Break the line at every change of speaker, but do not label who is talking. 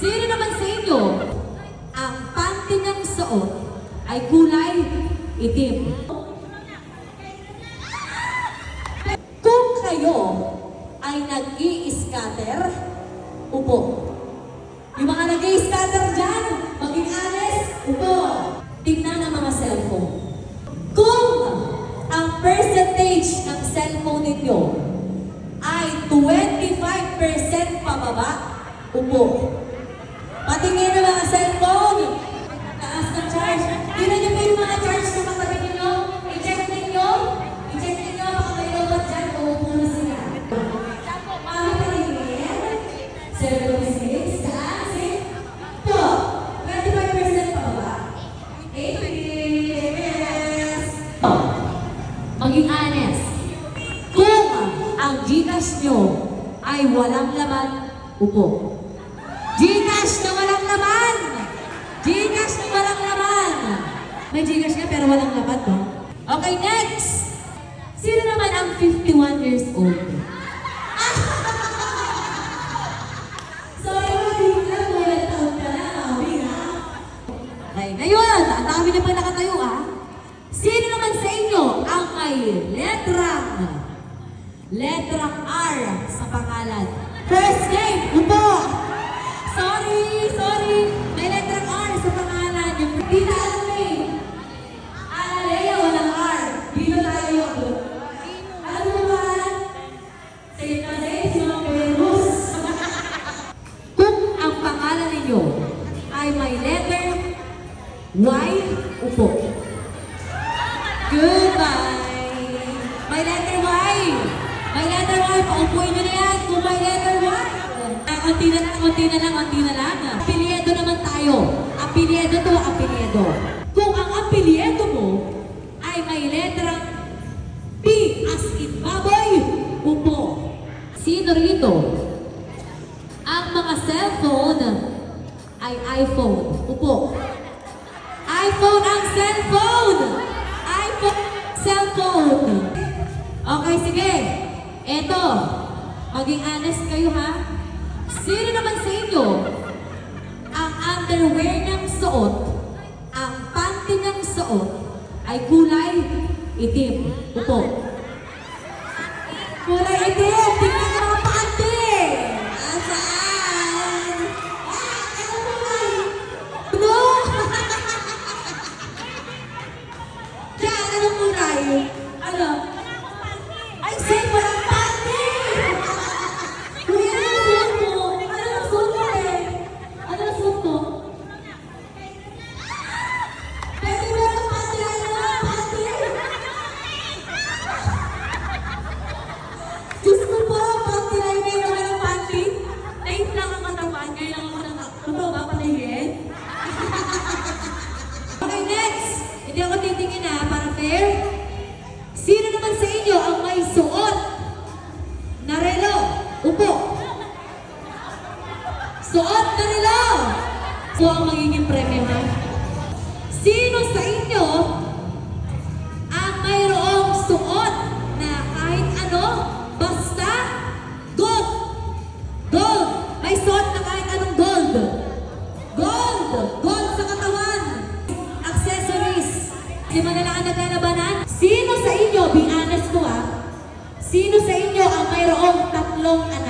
Sino naman sa inyo ang panty niyang suot ay kulay itim? Kung kayo ay nag-i-scatter, upo. Yung mga nag-i-scatter dyan, maging honest, upo. Tignan ang mga cellphone. Kung ang percentage ng cellphone ninyo ay 25% pababa, upo. Patingin ang mga cellphone. Taas ng charge. Tingnan niyo pa yung mga charge na katabi ninyo. I-check ninyo. I-check ninyo. Baka may lobat dyan. Uupo na sila. Patingin. 76. Taas. Po. 25% pababa. 80. Maging honest. Kung ang Gcash nyo ay walang laman, upo. Gcash na walang laman! Gcash na walang laman! May Gcash nga pero walang laman, no? Okay, next! Sino naman ang 51 years old? Sorry, Marina. Walang taon ka na, Marina. Okay, ngayon, ang dami niya pa nakatayo, ah. Sino naman sa inyo ang may letrang R sa pangalan? First name, upo! Sorry. May letrang R sa pangalan. Yung hindi na alam eh. Alea, walang R. Dito tayo. Alam mo ba? Safe na safe, si Mang Perus. Kung ang pangalan ninyo ay may letter Y, upo. Goodbye. May letter Y. May letter Y. Paupuin nyo na yan kung may letter Y. Konti na lang. Apelyedo naman tayo. Apelyedo to, apelyedo. Kung ang apelyedo mo ay may letrang P as in baboy, upo. Sino rito? Ang mga cellphone ay iPhone. Upo. iPhone ang cellphone! iPhone cellphone! Okay, sige. Eto. Maging honest kayo, ha? Sino naman sa inyo ang underwear niyang suot, ang panty niyang suot, ay kulay itim? Upo. Kulay itim! Tingnan ang mga panty! Asaan? Ano kulay? Blue? Diyan, anong kulay? Ano? Ay, safe! Walang panty! Kuya, sino naman sa inyo ang may suot na relo? Upo. Suot na relo. So, ang magiging premyo, ha? Sino sa inyo ang mayroong suot na kahit ano, basta gold? Gold. May suot na kahit anong gold. Gold. Gold sa katawan. Accessories. Di mo na lang ang naglalabanan? Sino sa inyo, be honest ko, ha? Sino sa inyo ang mayroong 3 anak?